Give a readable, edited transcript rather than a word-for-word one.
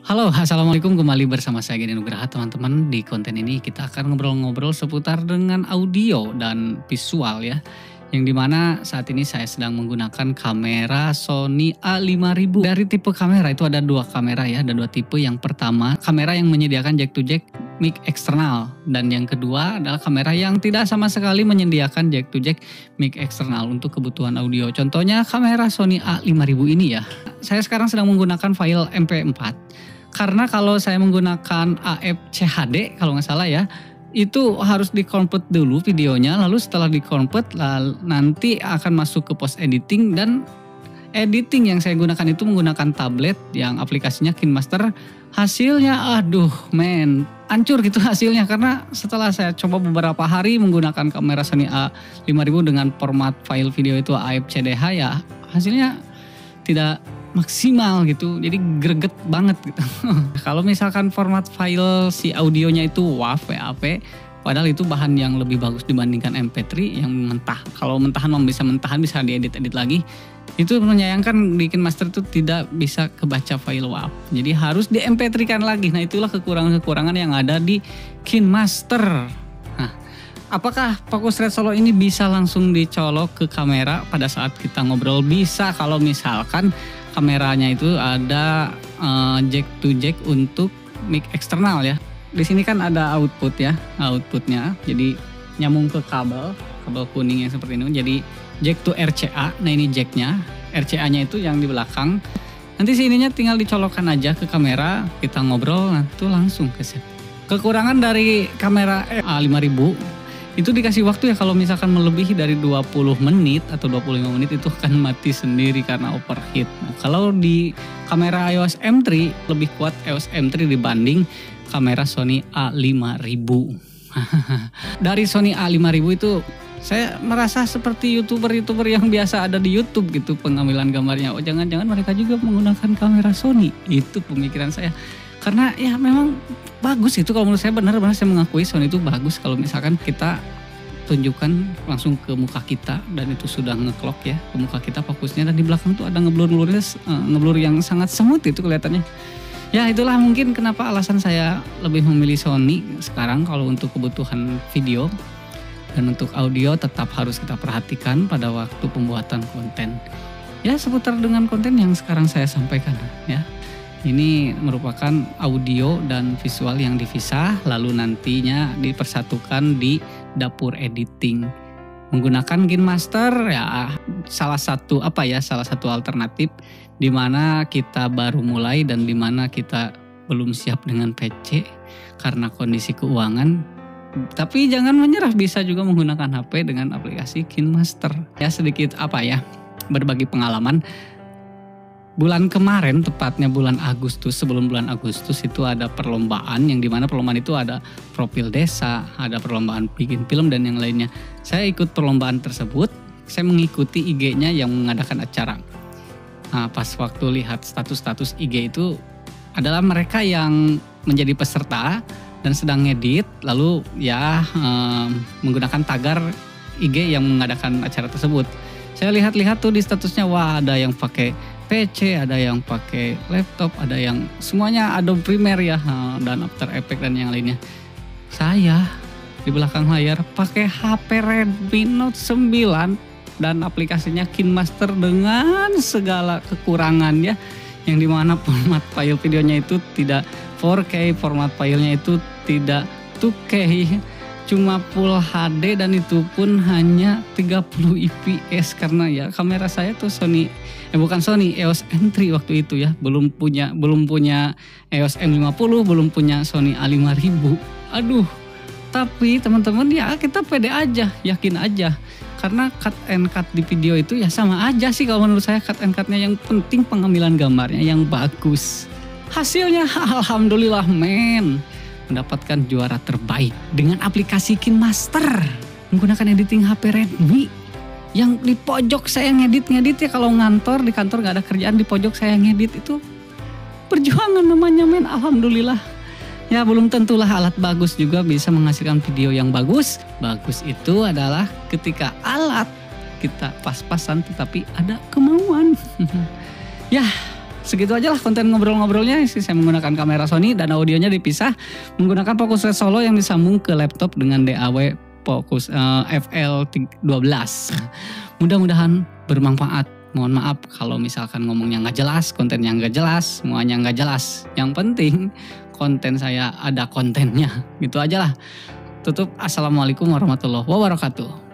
Halo, assalamualaikum, kembali bersama saya Geni Nugraha teman-teman. Di konten ini kita akan ngobrol-ngobrol seputar dengan audio dan visual ya. Yang dimana saat ini saya sedang menggunakan kamera Sony A5000. Dari tipe kamera itu ada dua kamera ya, ada dua tipe. Yang pertama kamera yang menyediakan jack to jack mic eksternal, dan yang kedua adalah kamera yang tidak sama sekali menyediakan jack to jack mic eksternal untuk kebutuhan audio. Contohnya kamera Sony A5000 ini ya. Saya sekarang sedang menggunakan file MP4 karena kalau saya menggunakan AFCHD kalau nggak salah ya, itu harus di-convert dulu videonya, lalu setelah di-convert nanti akan masuk ke post editing, dan editing yang saya gunakan itu menggunakan tablet yang aplikasinya KineMaster. Hasilnya aduh men, hancur gitu hasilnya, karena setelah saya coba beberapa hari menggunakan kamera Sony A5000 dengan format file video itu AFCDH ya, hasilnya tidak maksimal gitu, jadi greget banget gitu. Kalau misalkan format file si audionya itu WAV, padahal itu bahan yang lebih bagus dibandingkan MP3 yang mentah. Kalau mentahan bisa mentahan, bisa diedit-edit lagi. Itu menyayangkan di KineMaster itu tidak bisa kebaca file WAV. Jadi harus di MP3 kan lagi. Nah, itulah kekurangan-kekurangan yang ada di KineMaster. Nah, apakah Focusrite Solo ini bisa langsung dicolok ke kamera pada saat kita ngobrol? Bisa, kalau misalkan kameranya itu ada jack to jack untuk mic eksternal ya. Di sini kan ada output ya, outputnya. Jadi nyambung ke kabel kuning yang seperti ini. Jadi jack to RCA. Nah, ini jacknya, RCA-nya itu yang di belakang. Nanti sininya tinggal dicolokkan aja ke kamera, kita ngobrol, nah itu langsung ke set. Kekurangan dari kamera A5000 itu dikasih waktu ya, kalau misalkan melebihi dari 20 menit atau 25 menit itu akan mati sendiri karena overheat. Nah, kalau di kamera EOS M3 lebih kuat EOS M3 dibanding kamera Sony A5000. Dari Sony A5000 itu saya merasa seperti YouTuber yang biasa ada di YouTube gitu pengambilan gambarnya. Oh, jangan-jangan mereka juga menggunakan kamera Sony. Itu pemikiran saya. Karena ya memang bagus itu, kalau menurut saya benar-benar saya mengakui Sony itu bagus kalau misalkan kita tunjukkan langsung ke muka kita dan itu sudah ngeklok ya ke muka kita fokusnya, dan di belakang tuh ada ngeblur yang sangat smooth itu kelihatannya. Ya itulah mungkin kenapa alasan saya lebih memilih Sony sekarang kalau untuk kebutuhan video. Dan untuk audio tetap harus kita perhatikan pada waktu pembuatan konten. Ya seputar dengan konten yang sekarang saya sampaikan ya. Ini merupakan audio dan visual yang dipisah, lalu nantinya dipersatukan di dapur editing. Menggunakan KineMaster ya salah satu alternatif di mana kita baru mulai dan di mana kita belum siap dengan PC karena kondisi keuangan. Tapi jangan menyerah, bisa juga menggunakan HP dengan aplikasi KineMaster. Ya sedikit berbagi pengalaman. Bulan kemarin, tepatnya bulan Agustus, sebelum bulan Agustus itu ada perlombaan yang dimana perlombaan itu ada profil desa, ada perlombaan bikin film dan yang lainnya. Saya ikut perlombaan tersebut, saya mengikuti IG-nya yang mengadakan acara. Nah, pas waktu lihat status-status IG itu adalah mereka yang menjadi peserta dan sedang ngedit, lalu ya menggunakan tagar IG yang mengadakan acara tersebut. Saya lihat-lihat tuh di statusnya, wah ada yang pakai PC, ada yang pakai laptop, ada yang semuanya Adobe Premiere ya, dan After Effects dan yang lainnya. Saya di belakang layar pakai HP Redmi Note 9 dan aplikasinya KineMaster dengan segala kekurangannya, yang dimana format file videonya itu tidak 4K, format filenya itu tidak 2K, cuma Full HD dan itu pun hanya 30 fps karena ya kamera saya tuh EOS M3 waktu itu ya, belum punya EOS M50, belum punya Sony A5000. Aduh, tapi teman-teman ya kita pede aja, yakin aja. Karena cut and cut di video itu ya sama aja sih kalau menurut saya, cut and cutnya, yang penting pengambilan gambarnya yang bagus. Hasilnya alhamdulillah men, mendapatkan juara terbaik dengan aplikasi KineMaster menggunakan editing HP Redmi. Yang di pojok saya ngedit ya, kalau ngantor di kantor nggak ada kerjaan, di pojok saya ngedit, itu perjuangan namanya men. Alhamdulillah ya, belum tentulah alat bagus juga bisa menghasilkan video yang bagus. Bagus itu adalah ketika alat kita pas-pasan tetapi ada kemauan. Ya segitu aja lah konten ngobrol-ngobrolnya. Saya menggunakan kamera Sony dan audionya dipisah menggunakan Focusrite Solo yang disambung ke laptop dengan DAW Focus FL12. Mudah-mudahan bermanfaat. Mohon maaf kalau misalkan ngomongnya nggak jelas, kontennya nggak jelas, semuanya nggak jelas. Yang penting konten saya ada kontennya. Gitu aja lah. Tutup. Assalamualaikum warahmatullahi wabarakatuh.